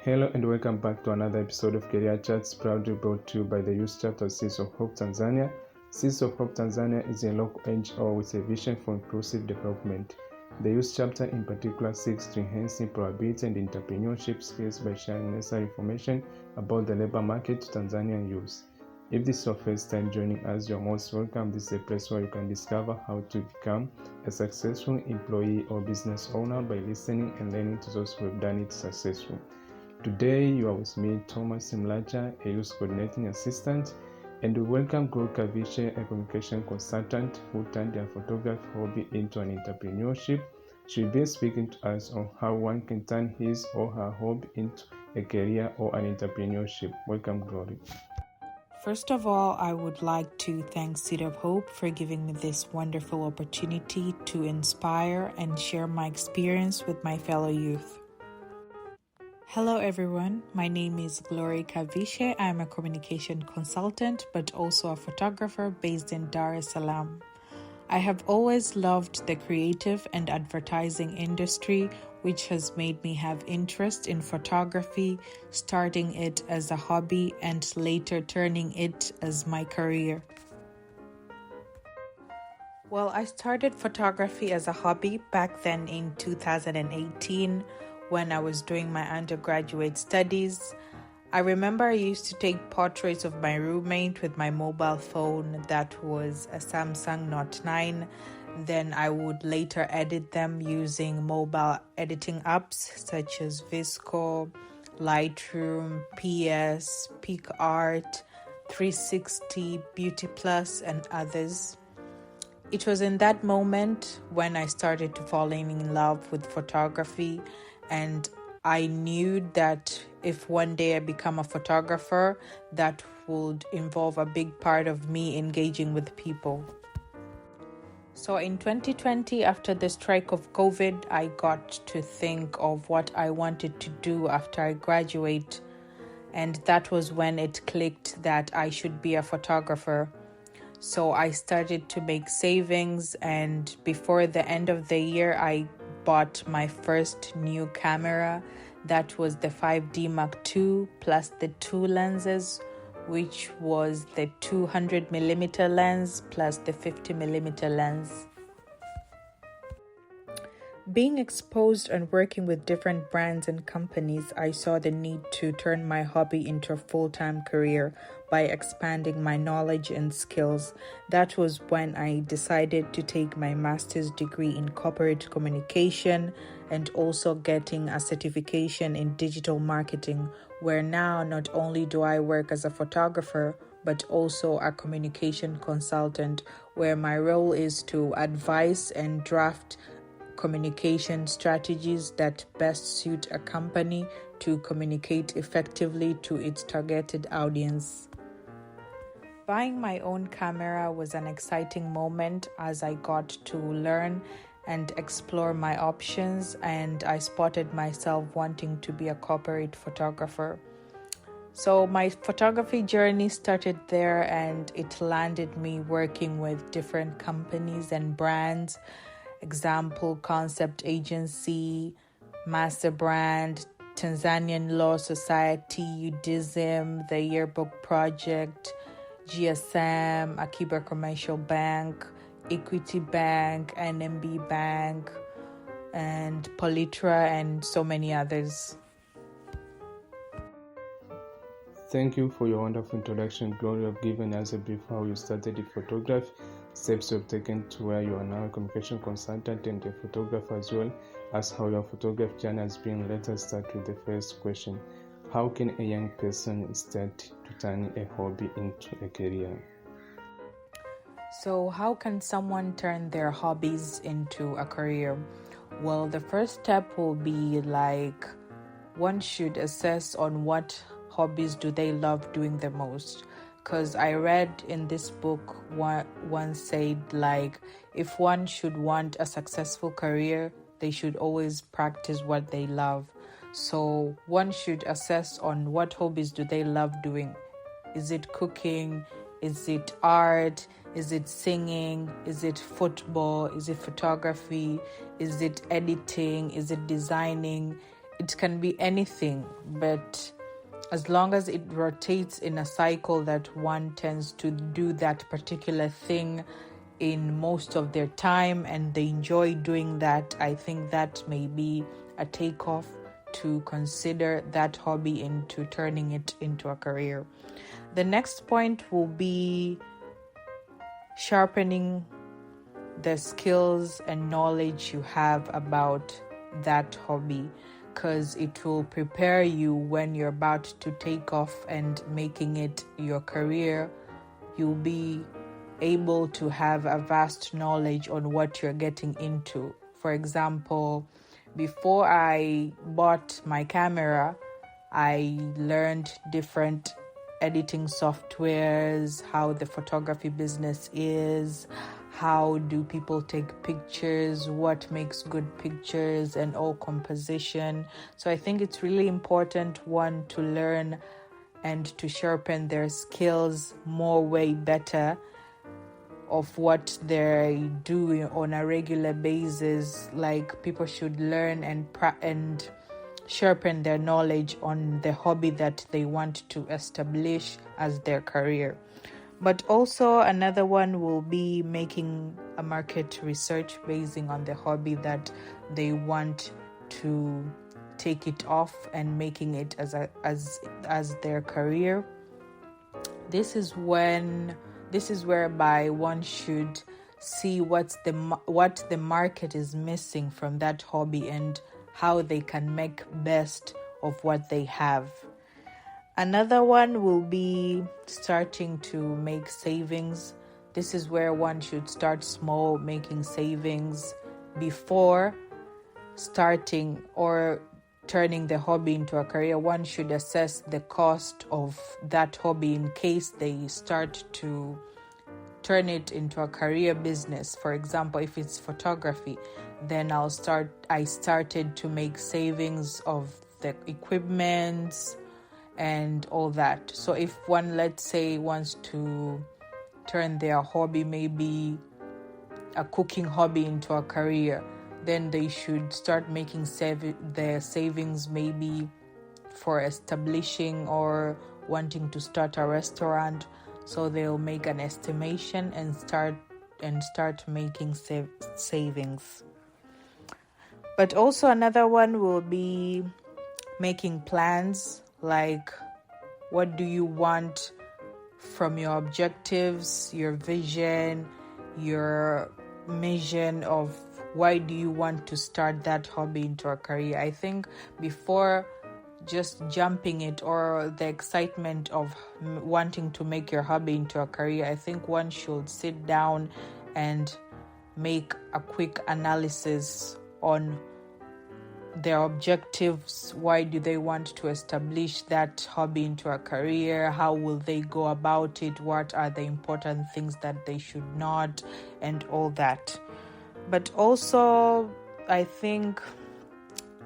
Hello and welcome back to another episode of Career Chats, proudly brought to you by the Youth Chapter of Seeds of Hope Tanzania. Seeds of Hope Tanzania is a local NGO with a vision for inclusive development. The Youth Chapter in particular seeks to enhance employability and entrepreneurship skills by sharing necessary information about the labor market to Tanzanian youth. If this is your first time joining us, you're most welcome. This is a place where you can discover how to become a successful employee or business owner by listening and learning to those who have done it successfully. Today you are with me, Thomas Mlacha, a youth coordinating assistant, and we welcome Glory Kavishe, a communication consultant who turned their photography hobby into an entrepreneurship. She'll be speaking to us on how one can turn his or her hobby into a career or an entrepreneurship. Welcome, Glory. First of all, I would like to thank Seed of Hope for giving me this wonderful opportunity to inspire and share my experience with my fellow youth. Hello everyone, my name is Glory Kavishe. I'm a communication consultant but also a photographer based in Dar es Salaam. I have always loved the creative and advertising industry, which has made me have interest in photography, starting it as a hobby and later turning it as my career. Well, I started photography as a hobby back then in 2018 when I was doing my undergraduate studies. I remember I used to take portraits of my roommate with my mobile phone that was a Samsung Note 9. Then I would later edit them using mobile editing apps such as Visco, Lightroom, PS, PicArt, 360, Beauty Plus, and others. It was in that moment when I started to fall in love with photography, and I knew that if one day I become a photographer, that would involve a big part of me engaging with people. So in 2020, after the strike of COVID, I got to think of what I wanted to do after I graduate. And that was when it clicked that I should be a photographer. So I started to make savings, and before the end of the year, I bought my first new camera. That was the 5D Mark II plus the two lenses, which was the 200mm lens plus the 50mm lens. Being exposed and working with different brands and companies, I saw the need to turn my hobby into a full-time career by expanding my knowledge and skills. That was when I decided to take my master's degree in corporate communication and also getting a certification in digital marketing, where now not only do I work as a photographer, but also a communication consultant, where my role is to advise and draft communication strategies that best suit a company to communicate effectively to its targeted audience. Buying my own camera was an exciting moment as I got to learn and explore my options, and I spotted myself wanting to be a corporate photographer. So my photography journey started there, and it landed me working with different companies and brands. Example, Concept Agency, Master Brand, Tanzanian Law Society, UDISM, the Yearbook Project, GSM, Akiba Commercial Bank, Equity Bank, NMB Bank, and Politra, and so many others. Thank you for your wonderful introduction, Glory. You have given us a brief how you started in photography, steps you have taken to where you are now, a communication consultant and a photographer, as well as how your photography journey has been. Let us start with the first question. How can a young person start to turn a hobby into a career? So how can someone turn their hobbies into a career? Well, the first step will be like one should assess on what hobbies do they love doing the most. Because I read in this book, one said like, if one should want a successful career, they should always practice what they love. So one should assess on what hobbies do they love doing. Is it cooking? Is it art? Is it singing? Is it football? Is it photography? Is it editing? Is it designing? it can be anything, but as long as it rotates in a cycle that one tends to do that particular thing in most of their time and they enjoy doing that, I think that may be a takeoff to consider that hobby into turning it into a career. The next point will be sharpening the skills and knowledge you have about that hobby, because it will prepare you when you're about to take off and making it your career. You'll be able to have a vast knowledge on what you're getting into. For example, before I bought my camera, I learned different editing softwares, how the photography business is, how do people take pictures, what makes good pictures, and all composition. So I think it's really important, one, to learn and to sharpen their skills way better of what they do on a regular basis. Like, people should learn and sharpen their knowledge on the hobby that they want to establish as their career. But also another one will be making a market research basing on the hobby that they want to take it off and making it as their career. This is whereby one should see what the market is missing from that hobby and how they can make best of what they have. Another one will be starting to make savings. This is where one should start small, making savings before starting or turning the hobby into a career. One should assess the cost of that hobby in case they start to turn it into a career business. For example, if it's photography, then I started to make savings of the equipment and all that. So if one, let's say, wants to turn their hobby, maybe a cooking hobby, into a career, then they should start making their savings maybe for establishing or wanting to start a restaurant. So they'll make an estimation and start making savings. But also another one will be making plans, like what do you want from your objectives, your vision, your mission of why do you want to start that hobby into a career. I think before just jumping it or the excitement of wanting to make your hobby into a career, I think one should sit down and make a quick analysis on their objectives. Why do they want to establish that hobby into a career? How will they go about it? What are the important things that they should not, and all that. But also, I think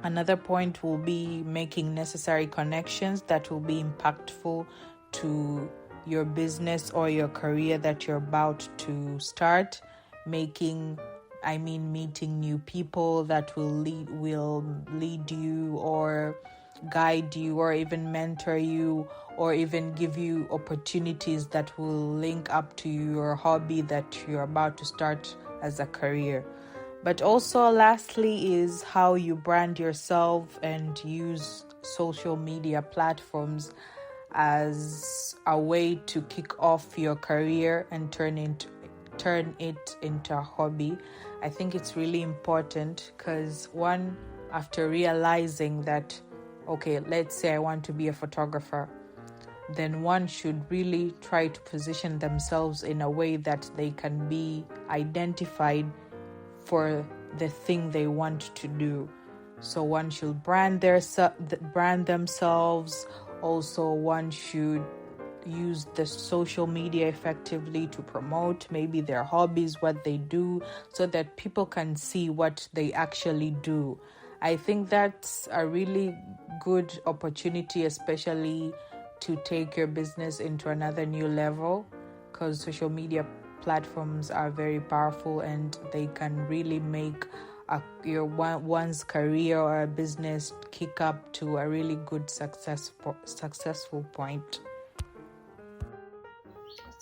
another point will be making necessary connections that will be impactful to your business or your career that you're about to start. Meeting new people that will lead you or guide you or even mentor you or even give you opportunities that will link up to your hobby that you're about to start as a career. But also, lastly, is how you brand yourself and use social media platforms as a way to kick off your career and turn it into a hobby. I think it's really important because one, after realizing that, okay, let's say I want to be a photographer, then one should really try to position themselves in a way that they can be identified for the thing they want to do. So one should brand themselves. Also, one should use the social media effectively to promote maybe their hobbies, what they do, so that people can see what they actually do. I think that's a really good opportunity, especially to take your business into another new level, because social media platforms are very powerful and they can really make one's career or business kick up to a really good successful point.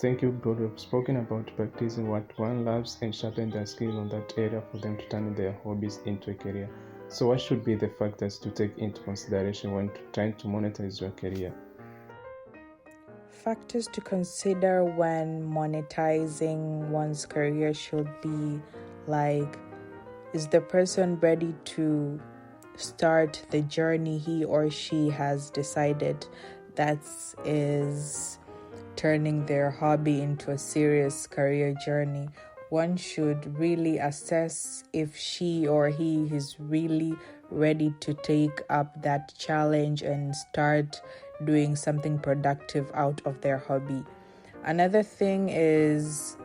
Thank you, God. We've spoken about practicing what one loves and sharpen their skill on that area for them to turn their hobbies into a career. So what should be the factors to take into consideration when trying to monetize your career? Factors to consider when monetizing one's career should be like, is the person ready to start the journey he or she has decided that is turning their hobby into a serious career journey? One should really assess if she or he is really ready to take up that challenge and start doing something productive out of their hobby. Another thing is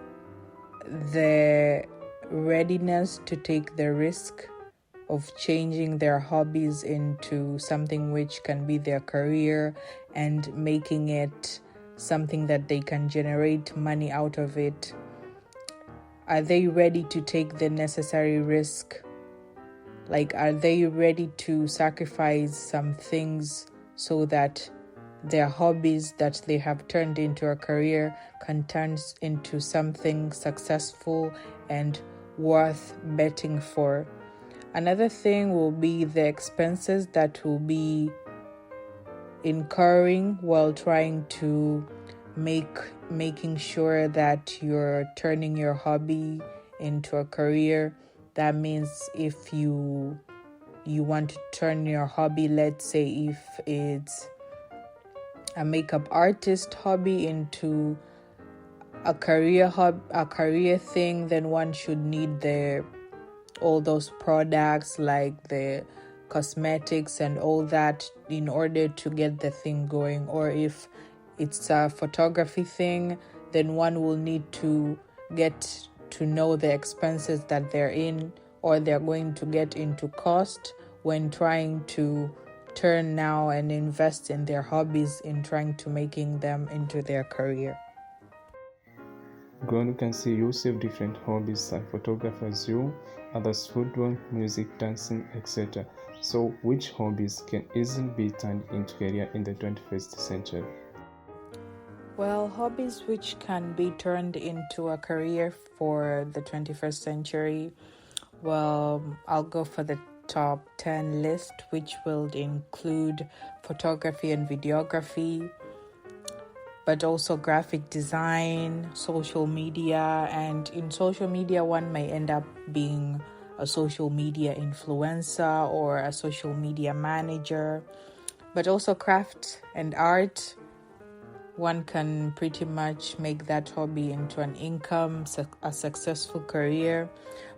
the readiness to take the risk of changing their hobbies into something which can be their career and making it something that they can generate money out of it. Are they ready to take the necessary risk? Like, are they ready to sacrifice some things so that their hobbies that they have turned into a career can turn into something successful and worth betting for? Another thing will be the expenses that will be incurring while trying to making sure that you're turning your hobby into a career. That means if you want to turn your hobby, let's say if it's a makeup artist hobby, into a career thing, then one should need all those products like the cosmetics and all that in order to get the thing going. Or if it's a photography thing, then one will need to get to know the expenses that they're in or they're going to get into cost when trying to turn now and invest in their hobbies in trying to making them into their career. God, you can see you have different hobbies. Some photographers you, others football, music, dancing, etc. So which hobbies can easily be turned into career in the 21st century? Well, hobbies which can be turned into a career for the 21st century, well, I'll go for the top 10 list, which will include photography and videography, but also graphic design, social media, and in social media, one may end up being a social media influencer or a social media manager, but also craft and art. One can pretty much make that hobby into an income, a successful career.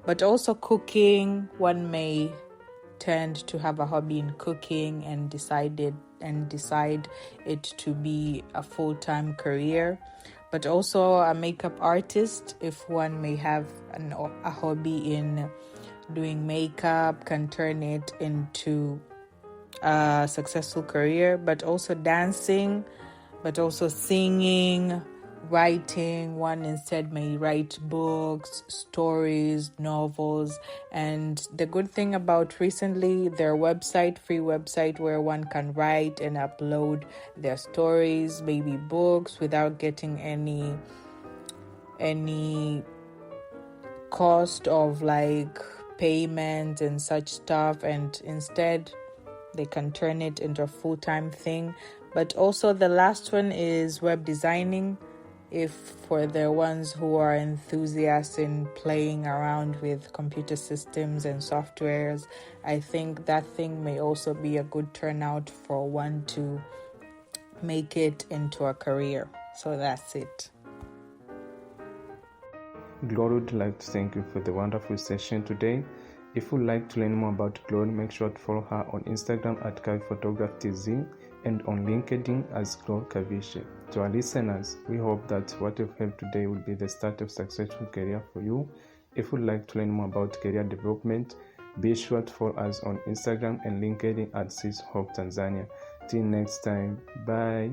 But also cooking, one may tend to have a hobby in cooking and decide it to be a full-time career. But also a makeup artist, if one may have a hobby in doing makeup, can turn it into a successful career. But also dancing, but also singing, writing. One instead may write books, stories, novels. And the good thing about recently, their free website where one can write and upload their stories, maybe books, without getting any cost of like payment and such stuff. And instead, they can turn it into a full-time thing. But also the last one is web designing. If for the ones who are enthusiasts in playing around with computer systems and softwares, I think that thing may also be a good turnout for one to make it into a career. So that's it. Glory would like to thank you for the wonderful session today. If you'd like to learn more about Glory, make sure to follow her on Instagram at Kavy Photography TZ and on LinkedIn as Glory Kavishe. To our listeners, we hope that what you've heard today will be the start of successful career for you. If you'd like to learn more about career development, be sure to follow us on Instagram and LinkedIn at SOHYC Tanzania. Till next time, bye.